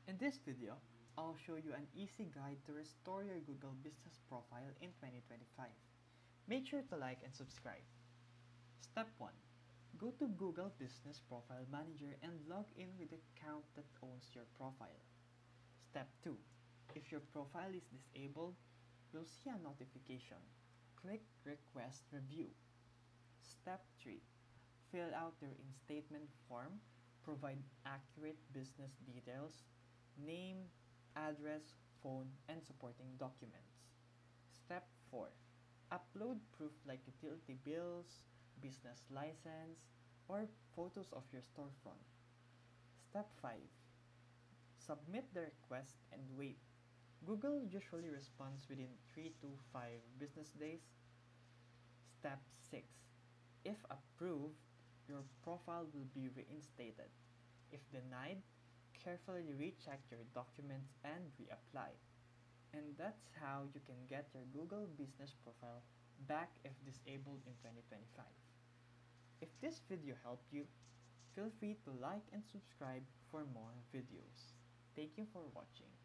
In this video, I'll show you an easy guide to restore your Google Business profile in 2025. Make sure to like and subscribe. Step 1. Go to Google Business Profile Manager and log in with the account that owns your profile. Step 2. If your profile is disabled, you'll see a notification. Click Request Review. Step 3. Fill out your instatement form. Provide accurate business details, name, address, phone, and supporting documents. Step 4. Upload proof like utility bills, business license, or photos of your storefront. Step 5. Submit the request and wait. Google usually responds within 3 to 5 business days. Step 6. If approved, your profile will be reinstated. If denied, carefully recheck your documents and reapply. And that's how you can get your Google Business profile back if disabled in 2025. If this video helped you, feel free to like and subscribe for more videos. Thank you for watching.